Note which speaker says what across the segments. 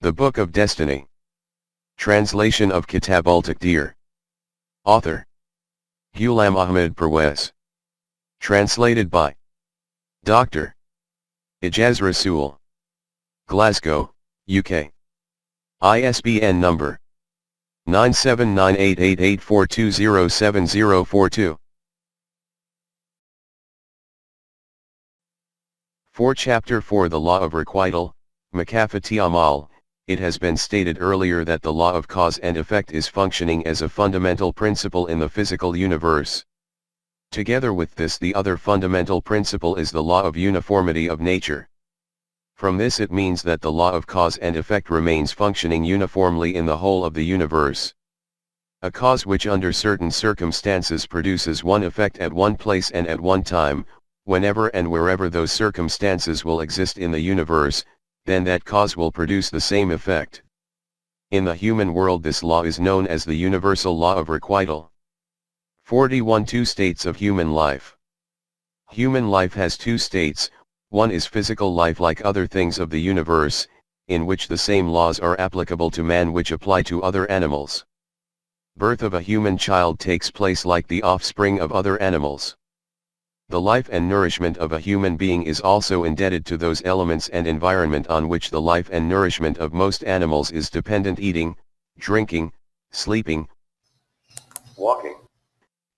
Speaker 1: The Book of Destiny. Translation of Kitab-ul-Taqdeer. Author: Ghulam Ahmed Parwez. Translated by Dr. Ejaz Rasool. Glasgow, UK. ISBN number 9798884207042. 4 Chapter 4 The Law of Requital, Makafati Amal. It has been stated earlier that the law of cause and effect is functioning as a fundamental principle in the physical universe. Together with this, the other fundamental principle is the law of uniformity of nature. From this it means that the law of cause and effect remains functioning uniformly in the whole of the universe. A cause which under certain circumstances produces one effect at one place and at one time, whenever and wherever those circumstances will exist in the universe, then that cause will produce the same effect. In the human world this law is known as the universal law of requital. 41 Two states of human life. Human life has two states. One is physical life, like other things of the universe, in which the same laws are applicable to man which apply to other animals. Birth of a human child takes place like the offspring of other animals. The life and nourishment of a human being is also indebted to those elements and environment on which the life and nourishment of most animals is dependent: eating, drinking, sleeping, walking,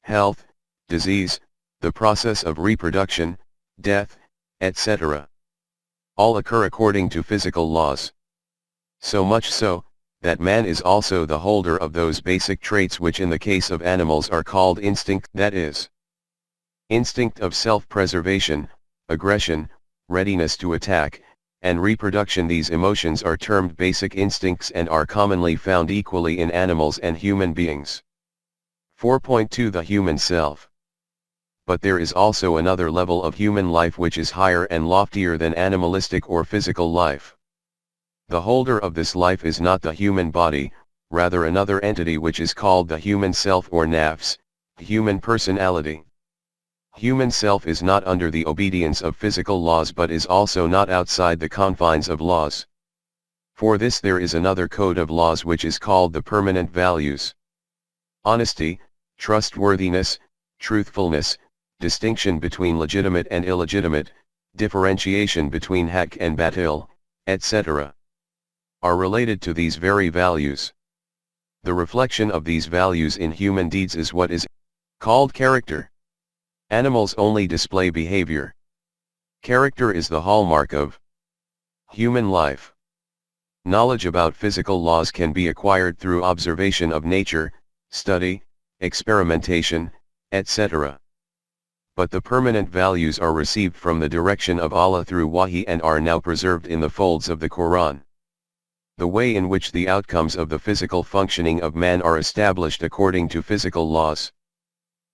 Speaker 1: health, disease, the process of reproduction, death, etc. All occur according to physical laws. So much so, that man is also the holder of those basic traits which in the case of animals are called instinct, that is, instinct of self-preservation, aggression, readiness to attack, and reproduction. These emotions are termed basic instincts and are commonly found equally in animals and human beings. 4.2 The human self. But there is also another level of human life which is higher and loftier than animalistic or physical life. The holder of this life is not the human body, rather another entity which is called the human self or nafs, human personality. Human self is not under the obedience of physical laws but is also not outside the confines of laws. For this there is another code of laws which is called the permanent values. Honesty, trustworthiness, truthfulness, distinction between legitimate and illegitimate, differentiation between haq and batil, etc. are related to these very values. The reflection of these values in human deeds is what is called character. Animals only display behavior. Character is the hallmark of human life. Knowledge about physical laws can be acquired through observation of nature, study, experimentation, etc. But the permanent values are received from the direction of Allah through Wahi and are now preserved in the folds of the Quran. The way in which the outcomes of the physical functioning of man are established according to physical laws.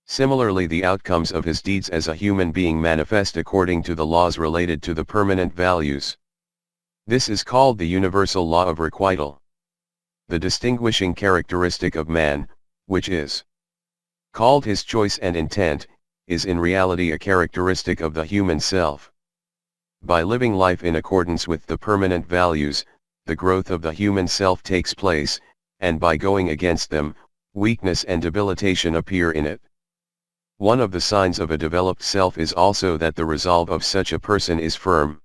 Speaker 1: Similarly, the outcomes of his deeds as a human being manifest according to the laws related to the permanent values. This is called the universal law of requital. The distinguishing characteristic of man, which is called his choice and intent, is in reality a characteristic of the human self. By living life in accordance with the permanent values, the growth of the human self takes place, and by going against them, weakness and debilitation appear in it. One of the signs of a developed self is also that the resolve of such a person is firm.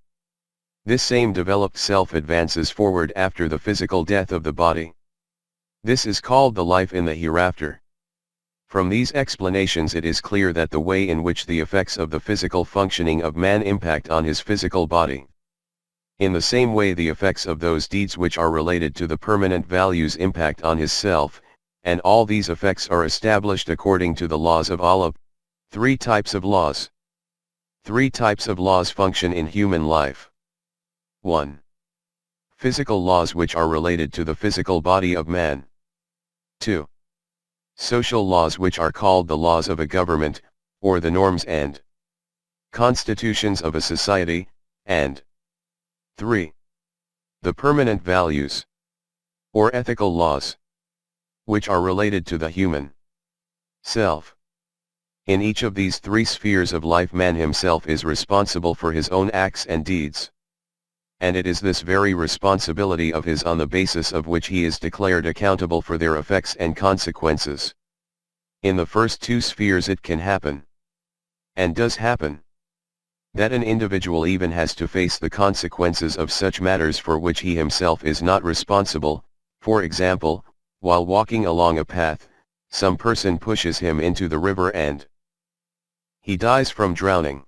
Speaker 1: This same developed self advances forward after the physical death of the body. This is called the life in the hereafter. From these explanations it is clear that the way in which the effects of the physical functioning of man impact on his physical body. In the same way the effects of those deeds which are related to the permanent values impact on his self, and all these effects are established according to the laws of Allah. 3 types of laws. 3 types of laws function in human life. 1. Physical laws which are related to the physical body of man. 2. Social laws which are called the laws of a government, or the norms and constitutions of a society, and 3. The permanent values, or ethical laws, which are related to the human self. In each of these 3 spheres of life man himself is responsible for his own acts and deeds. and it is this very responsibility of his on the basis of which he is declared accountable for their effects and consequences. In the first two spheres it can happen, and does happen, that an individual even has to face the consequences of such matters for which he himself is not responsible. For example, while walking along a path, some person pushes him into the river and he dies from drowning.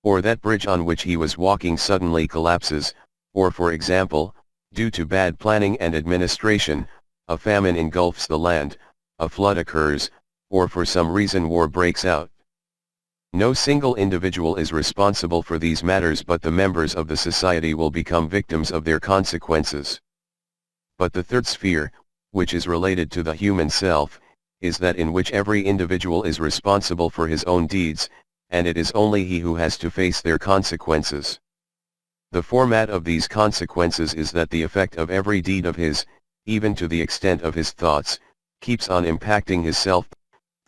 Speaker 1: Or that bridge on which he was walking suddenly collapses, or for example, due to bad planning and administration, a famine engulfs the land, a flood occurs, or for some reason war breaks out. No single individual is responsible for these matters, but the members of the society will become victims of their consequences. But the third sphere, which is related to the human self, is that in which every individual is responsible for his own deeds, and it is only he who has to face their consequences. The format of these consequences is that the effect of every deed of his, even to the extent of his thoughts, keeps on impacting his self.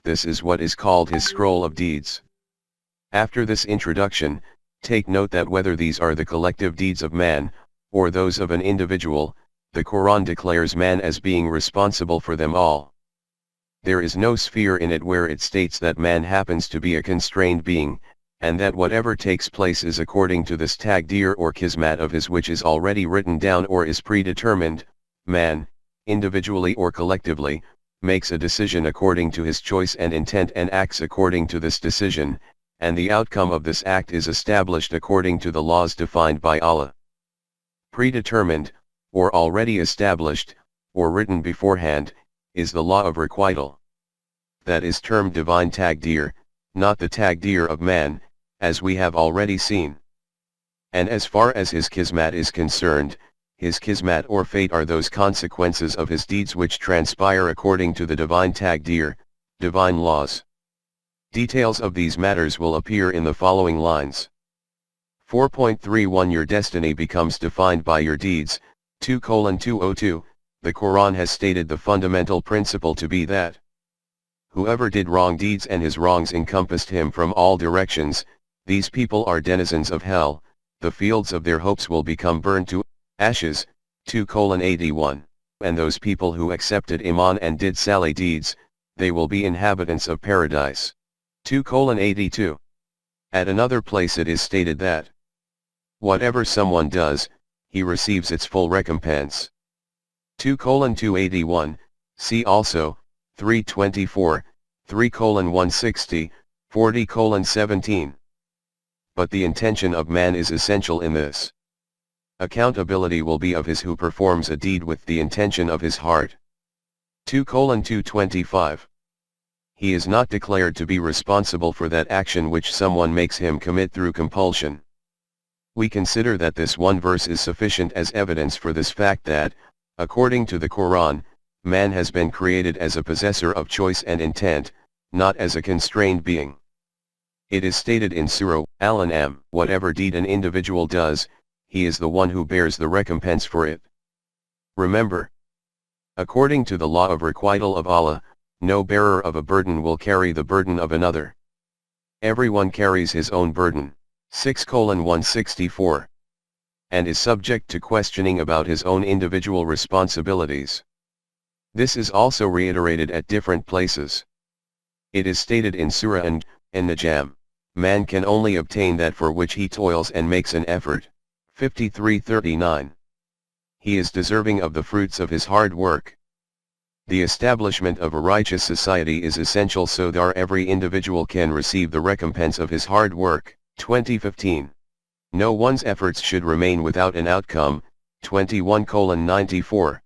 Speaker 1: This is what is called his scroll of deeds. After this introduction, take note that whether these are the collective deeds of man, or those of an individual, the Quran declares man as being responsible for them all. There is no sphere in it where it states that man happens to be a constrained being, and that whatever takes place is according to this taqdeer or kismat of his which is already written down or is predetermined. Man, individually or collectively, makes a decision according to his choice and intent and acts according to this decision, and the outcome of this act is established according to the laws defined by Allah. Predetermined, or already established, or written beforehand, is the law of requital. That is termed divine taqdeer, not the taqdeer of man, as we have already seen. And as far as his kismat is concerned, his kismat or fate are those consequences of his deeds which transpire according to the divine taqdeer, divine laws. Details of these matters will appear in the following lines. 4.31 Your destiny becomes defined by your deeds. 2:202 The Quran has stated the fundamental principle to be that whoever did wrong deeds and his wrongs encompassed him from all directions, these people are denizens of hell, the fields of their hopes will become burned to ashes. 2:81 And those people who accepted Iman and did salih deeds, they will be inhabitants of paradise. 2:82 At another place it is stated that whatever someone does, he receives its full recompense. 2:281 See also 3:24, 3:160, 40:17 But the intention of man is essential in this. Accountability will be of his who performs a deed with the intention of his heart. 2:225 He is not declared to be responsible for that action which someone makes him commit through compulsion. We consider that this one verse is sufficient as evidence for this fact that, according to the Quran, man has been created as a possessor of choice and intent, not as a constrained being. It is stated in Surah Al-An'am, whatever deed an individual does, he is the one who bears the recompense for it. Remember, according to the law of requital of Allah, no bearer of a burden will carry the burden of another. Everyone carries his own burden. 6:164 and is subject to questioning about his own individual responsibilities. This is also reiterated at different places. It is stated in Surah An-Najm, man can only obtain that for which he toils and makes an effort. 53:39 He is deserving of the fruits of his hard work. The establishment of a righteous society is essential so that every individual can receive the recompense of his hard work. 2015 No one's efforts should remain without an outcome. 21:94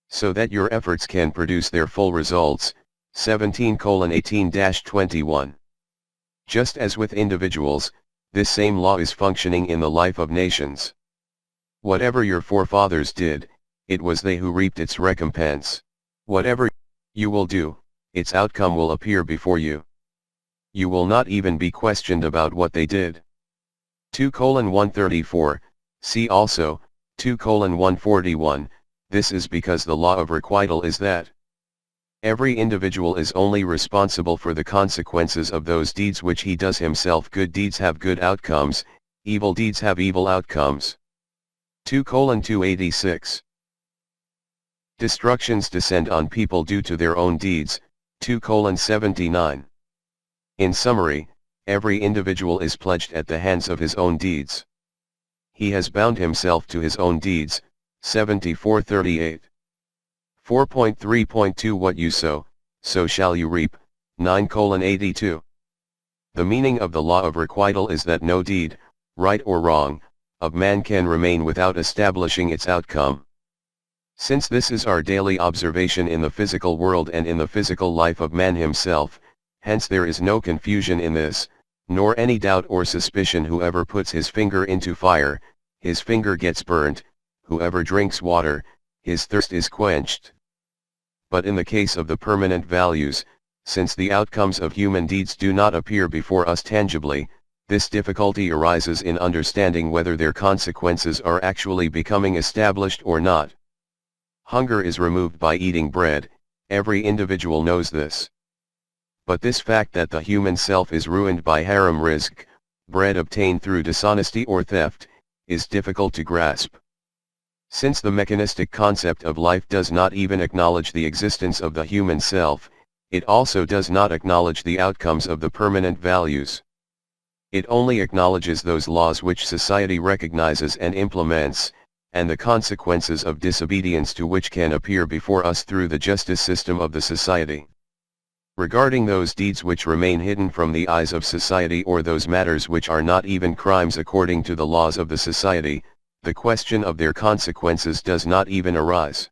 Speaker 1: So that your efforts can produce their full results. 17:18-21 Just as with individuals, this same law is functioning in the life of nations. Whatever your forefathers did, it was they who reaped its recompense. Whatever you will do, its outcome will appear before you. You will not even be questioned about what they did. 2:134 See also 2:141 This is because the law of requital is that every individual is only responsible for the consequences of those deeds which he does himself. Good deeds have good outcomes, evil deeds have evil outcomes. 2:286. Destructions descend on people due to their own deeds, 2:79. In summary, every individual is pledged at the hands of his own deeds. He has bound himself to his own deeds, 74:38. 4.3.2 What you sow, so shall you reap, 9:82. The meaning of the law of requital is that no deed, right or wrong, of man can remain without establishing its outcome. Since this is our daily observation in the physical world and in the physical life of man himself, hence there is no confusion in this, nor any doubt or suspicion. Whoever puts his finger into fire, his finger gets burnt, whoever drinks water, his thirst is quenched. But in the case of the permanent values, since the outcomes of human deeds do not appear before us tangibly, this difficulty arises in understanding whether their consequences are actually becoming established or not. Hunger is removed by eating bread, every individual knows this. But this fact that the human self is ruined by haram rizq, bread obtained through dishonesty or theft, is difficult to grasp. Since the mechanistic concept of life does not even acknowledge the existence of the human self, it also does not acknowledge the outcomes of the permanent values. It only acknowledges those laws which society recognizes and implements, and the consequences of disobedience to which can appear before us through the justice system of the society. Regarding those deeds which remain hidden from the eyes of society, or those matters which are not even crimes according to the laws of the society, the question of their consequences does not even arise.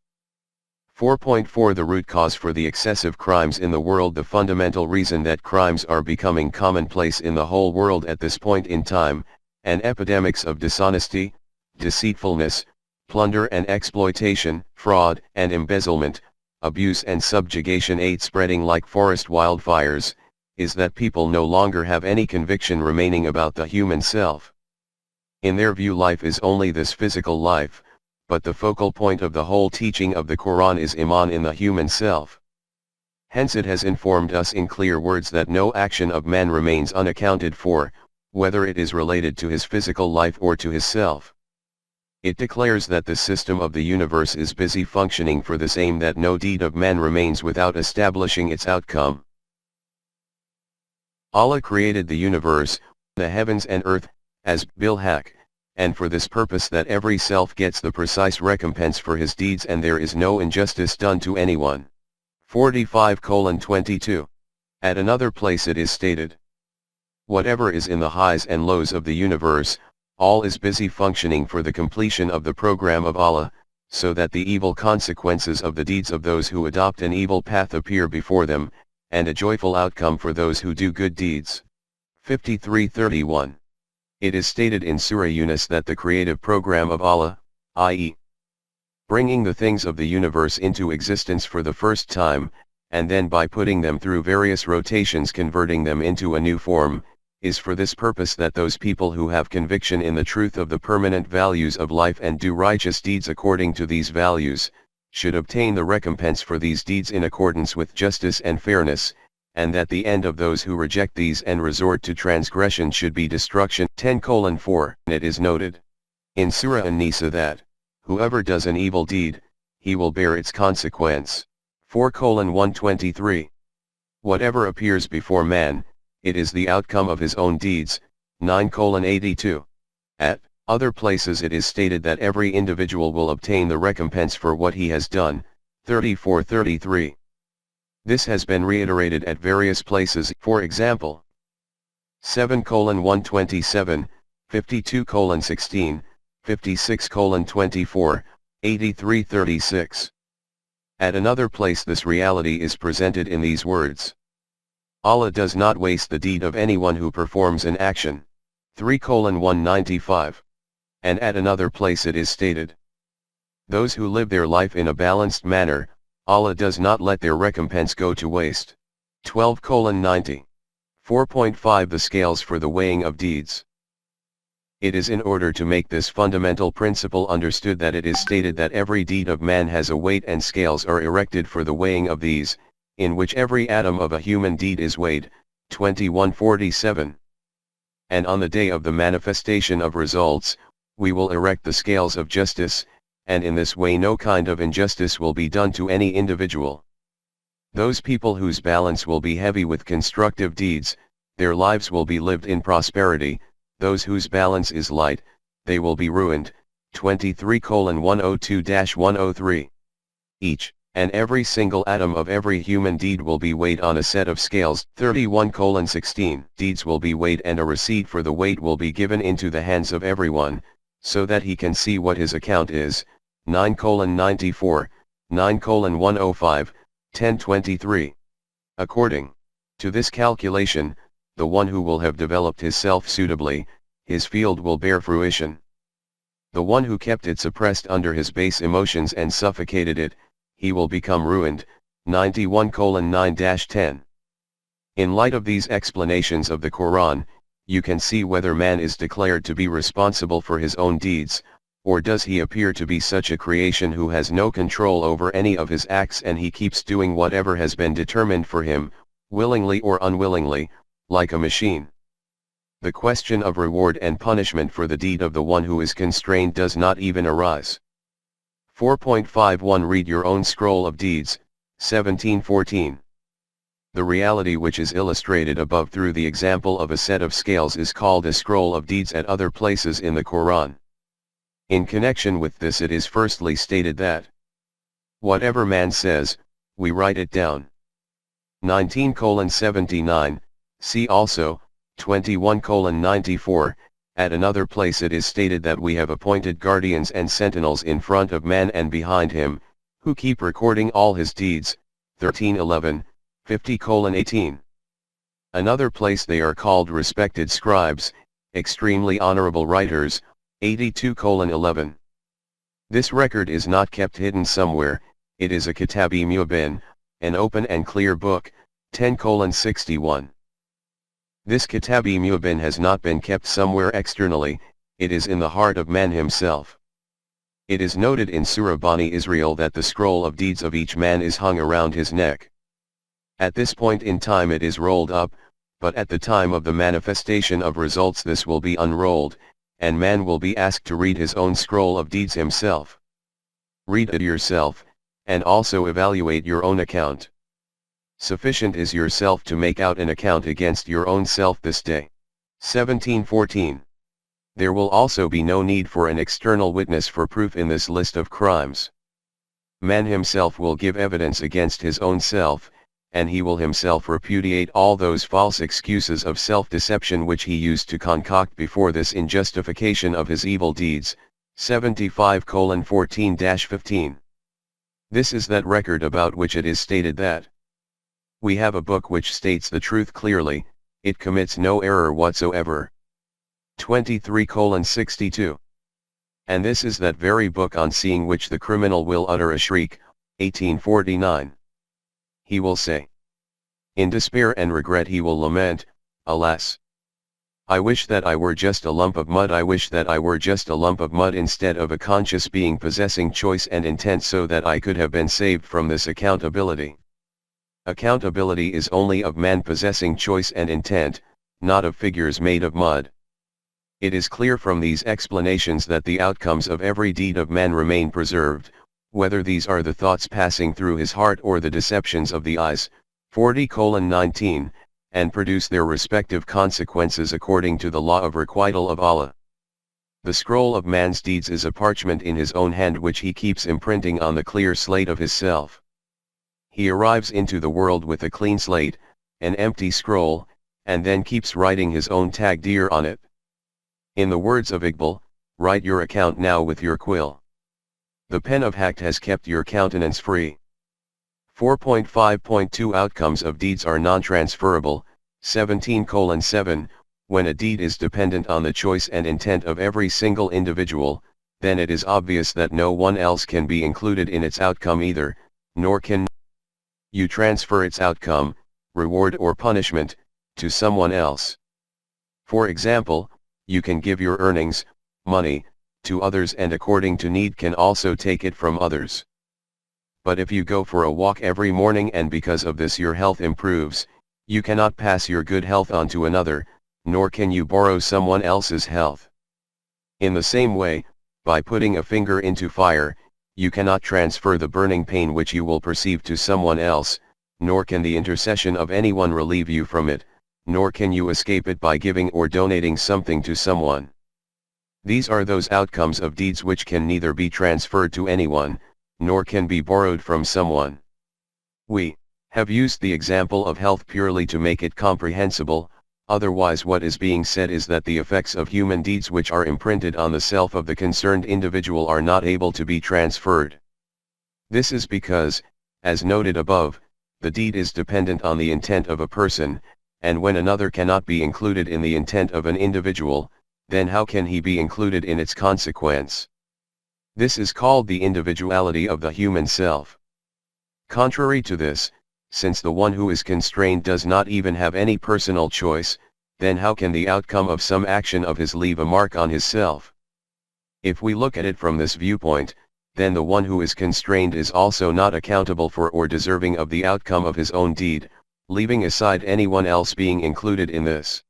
Speaker 1: 4.4 The root cause for the excessive crimes in the world. The fundamental reason that crimes are becoming commonplace in the whole world at this point in time, and epidemics of dishonesty, deceitfulness, plunder and exploitation, fraud and embezzlement, abuse and subjugation spreading like forest wildfires, is that people no longer have any conviction remaining about the human self. In their view, life is only this physical life, but the focal point of the whole teaching of the Quran is Iman in the human self. Hence it has informed us in clear words that no action of man remains unaccounted for, whether it is related to his physical life or to his self. It declares that the system of the universe is busy functioning for this aim, that no deed of man remains without establishing its outcome. Allah created the universe, the heavens and earth, as bil-haq, and for this purpose, that every self gets the precise recompense for his deeds and there is no injustice done to anyone. 45:22. At another place it is stated, whatever is in the highs and lows of the universe, all is busy functioning for the completion of the program of Allah, so that the evil consequences of the deeds of those who adopt an evil path appear before them, and a joyful outcome for those who do good deeds. 53:31. It is stated in Surah Yunus that the creative program of Allah, i.e., bringing the things of the universe into existence for the first time, and then by putting them through various rotations converting them into a new form, is for this purpose, that those people who have conviction in the truth of the permanent values of life and do righteous deeds according to these values, should obtain the recompense for these deeds in accordance with justice and fairness, and that the end of those who reject these and resort to transgression should be destruction. 10:4. It is noted in Surah An-Nisa that, whoever does an evil deed, he will bear its consequence. 4:123. Whatever appears before man, it is the outcome of his own deeds. 9:82. At other places it is stated that every individual will obtain the recompense for what he has done. 34:33. This has been reiterated at various places, for example, 7:127, 52:16, 56:24, 83:36. At another place this reality is presented in these words, Allah does not waste the deed of anyone who performs an action. 3:195. And at another place it is stated, those who live their life in a balanced manner, Allah does not let their recompense go to waste. 12:90. 4.5 The scales for the weighing of deeds. It is in order to make this fundamental principle understood that it is stated that every deed of man has a weight and scales are erected for the weighing of these, in which every atom of a human deed is weighed. 21:47. And on the day of the manifestation of results, we will erect the scales of justice, and in this way no kind of injustice will be done to any individual. Those people whose balance will be heavy with constructive deeds, their lives will be lived in prosperity, those whose balance is light, they will be ruined. 23:102-103. Each and every single atom of every human deed will be weighed on a set of scales. 31:16. Deeds will be weighed and a receipt for the weight will be given into the hands of everyone, so that he can see what his account is. 9:94, 9:105, 10:23. According to this calculation, the one who will have developed his self suitably, his field will bear fruition. The one who kept it suppressed under his base emotions and suffocated it, he will become ruined. 91:9-10. In light of these explanations of the Quran, you can see whether man is declared to be responsible for his own deeds, or does he appear to be such a creation who has no control over any of his acts and he keeps doing whatever has been determined for him, willingly or unwillingly, like a machine. The question of reward and punishment for the deed of the one who is constrained does not even arise. 4.51 Read your own scroll of deeds, 17:14. The reality which is illustrated above through the example of a set of scales is called a scroll of deeds at other places in the Quran. In connection with this it is firstly stated that whatever man says, we write it down. 19:79, see also, 21:94, at another place it is stated that we have appointed guardians and sentinels in front of man and behind him, who keep recording all his deeds. 13:11, 50:18. Another place they are called respected scribes, extremely honorable writers. 82:11. This record is not kept hidden somewhere, it is a Kitab-ul-Mubin, an open and clear book. 10:61. This Kitab-ul-Mubin has not been kept somewhere externally, it is in the heart of man himself. It is noted in Surah Bani Israel that the scroll of deeds of each man is hung around his neck. At this point in time it is rolled up, but at the time of the manifestation of results this will be unrolled, and man will be asked to read his own scroll of deeds himself. Read it yourself, and also evaluate your own account. Sufficient is yourself to make out an account against your own self this day. 17:14. There will also be no need for an external witness for proof in this list of crimes. Man himself will give evidence against his own self, and he will himself repudiate all those false excuses of self-deception which he used to concoct before this in justification of his evil deeds. 75:14-15. This is that record about which it is stated that we have a book which states the truth clearly, it commits no error whatsoever. 23:62. And this is that very book on seeing which the criminal will utter a shriek. 18:49. He will say, in despair and regret he will lament, alas! I wish that I were just a lump of mud, I wish that I were just a lump of mud instead of a conscious being possessing choice and intent so that I could have been saved from this accountability. Accountability is only of man possessing choice and intent, not of figures made of mud. It is clear from these explanations that the outcomes of every deed of man remain preserved, whether these are the thoughts passing through his heart or the deceptions of the eyes. 40:19, and produce their respective consequences according to the law of requital of Allah. The scroll of man's deeds is a parchment in his own hand which he keeps imprinting on the clear slate of his self. He arrives into the world with a clean slate, an empty scroll, and then keeps writing his own taqdeer on it. In the words of Iqbal, write your account now with your quill. The pen of Haqq has kept your countenance free. 4.5.2 Outcomes of deeds are non-transferable. 17:7, when a deed is dependent on the choice and intent of every single individual, then it is obvious that no one else can be included in its outcome either, nor can you transfer its outcome, reward or punishment, to someone else. For example, you can give your earnings, money, to others and according to need can also take it from others. But if you go for a walk every morning and because of this your health improves, you cannot pass your good health on to another, nor can you borrow someone else's health. In the same way, by putting a finger into fire, you cannot transfer the burning pain which you will perceive to someone else, nor can the intercession of anyone relieve you from it, nor can you escape it by giving or donating something to someone. These are those outcomes of deeds which can neither be transferred to anyone, nor can be borrowed from someone. We have used the example of health purely to make it comprehensible, otherwise what is being said is that the effects of human deeds which are imprinted on the self of the concerned individual are not able to be transferred. This is because, as noted above, the deed is dependent on the intent of a person, and when another cannot be included in the intent of an individual, then how can he be included in its consequence? This is called the individuality of the human self. Contrary to this, since the one who is constrained does not even have any personal choice, then how can the outcome of some action of his leave a mark on his self? If we look at it from this viewpoint, then the one who is constrained is also not accountable for or deserving of the outcome of his own deed, leaving aside anyone else being included in this.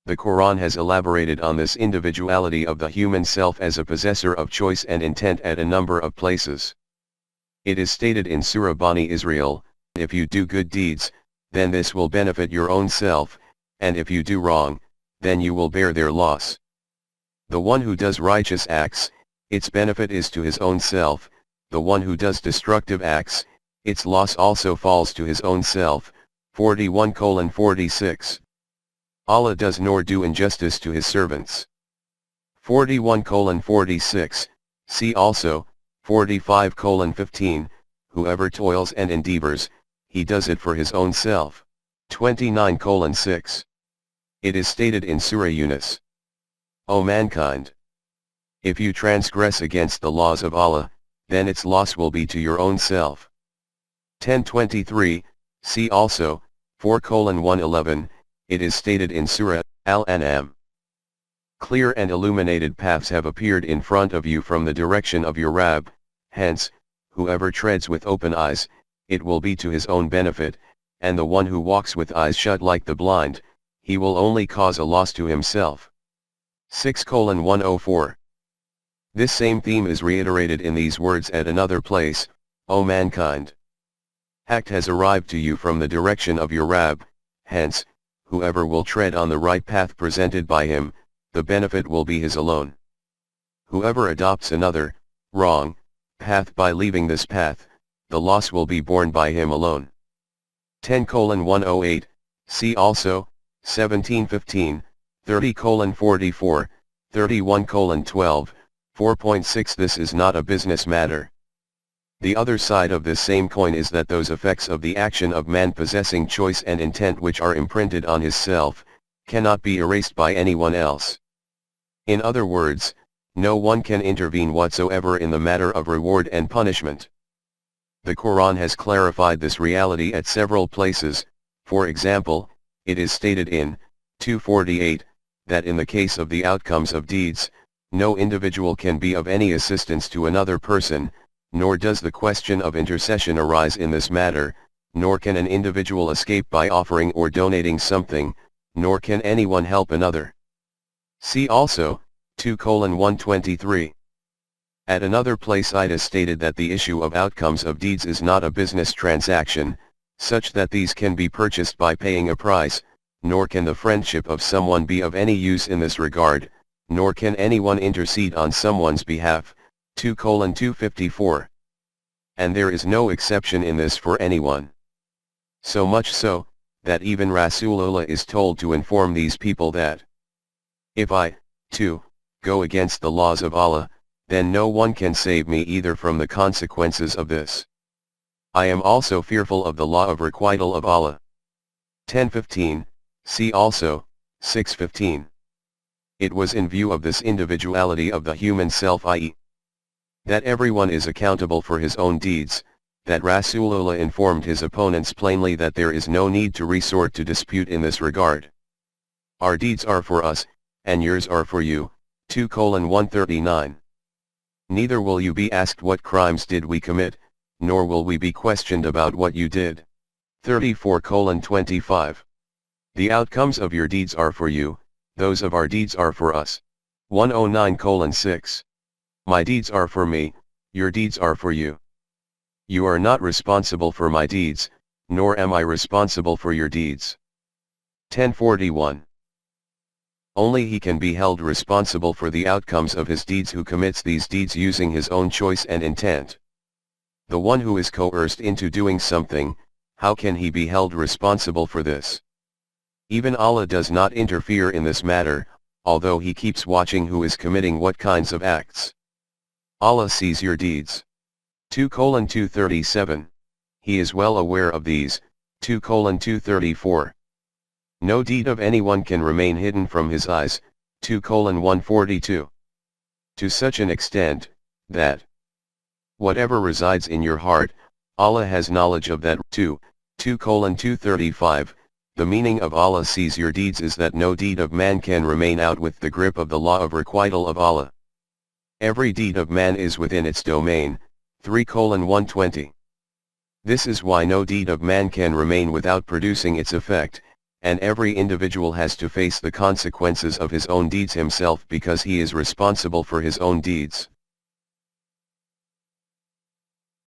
Speaker 1: The Quran has elaborated on this individuality of the human self as a possessor of choice and intent at a number of places. It is stated in Surah Bani Israel, if you do good deeds, then this will benefit your own self, and if you do wrong, then you will bear their loss. The one who does righteous acts, its benefit is to his own self, the one who does destructive acts, its loss also falls to his own self. 41:46. Allah does nor do injustice to his servants. 41:46, see also, 45:15, whoever toils and endeavors, he does it for his own self. 29:6. It is stated in Surah Yunus. O mankind! If you transgress against the laws of Allah, then its loss will be to your own self. 10:23, see also, 4:111, it is stated in Surah Al-An'am. Clear and illuminated paths have appeared in front of you from the direction of your Rabb, hence, whoever treads with open eyes, it will be to his own benefit, and the one who walks with eyes shut like the blind, he will only cause a loss to himself. 6:104. This same theme is reiterated in these words at another place, O mankind! Haqq has arrived to you from the direction of your Rabb, hence, whoever will tread on the right path presented by him, the benefit will be his alone. Whoever adopts another, wrong, path by leaving this path, the loss will be borne by him alone. 10:108, see also, 17:15, 30:44, 31:12, 4.6. This is not a business matter. The other side of this same coin is that those effects of the action of man possessing choice and intent which are imprinted on his self, cannot be erased by anyone else. In other words, no one can intervene whatsoever in the matter of reward and punishment. The Quran has clarified this reality at several places. For example, it is stated in 248, that in the case of the outcomes of deeds, no individual can be of any assistance to another person, nor does the question of intercession arise in this matter, nor can an individual escape by offering or donating something, nor can anyone help another. See also, 2:123. At another place it is stated that the issue of outcomes of deeds is not a business transaction, such that these can be purchased by paying a price, nor can the friendship of someone be of any use in this regard, nor can anyone intercede on someone's behalf. 2:254. And there is no exception in this for anyone. So much so, that even Rasool is told to inform these people that if I, too, go against the laws of Allah, then no one can save me either from the consequences of this. I am also fearful of the law of requital of Allah. 10:15, see also, 6:15. It was in view of this individuality of the human self, i.e., that everyone is accountable for his own deeds, that Rasulullah informed his opponents plainly that there is no need to resort to dispute in this regard. Our deeds are for us, and yours are for you. 2:139. Neither will you be asked what crimes did we commit, nor will we be questioned about what you did. 34:25. The outcomes of your deeds are for you, those of our deeds are for us. 109:6. My deeds are for me, your deeds are for you. You are not responsible for my deeds, nor am I responsible for your deeds. 1041. Only he can be held responsible for the outcomes of his deeds who commits these deeds using his own choice and intent. The one who is coerced into doing something, how can he be held responsible for this? Even Allah does not interfere in this matter, although he keeps watching who is committing what kinds of acts. Allah sees your deeds. 2:237. He is well aware of these. 2:234. No deed of anyone can remain hidden from his eyes. 2:142. To such an extent, that whatever resides in your heart, Allah has knowledge of that. 2:235. The meaning of Allah sees your deeds is that no deed of man can remain out with the grip of the law of requital of Allah. Every deed of man is within its domain. 3:120. This is why no deed of man can remain without producing its effect, and every individual has to face the consequences of his own deeds himself because he is responsible for his own deeds.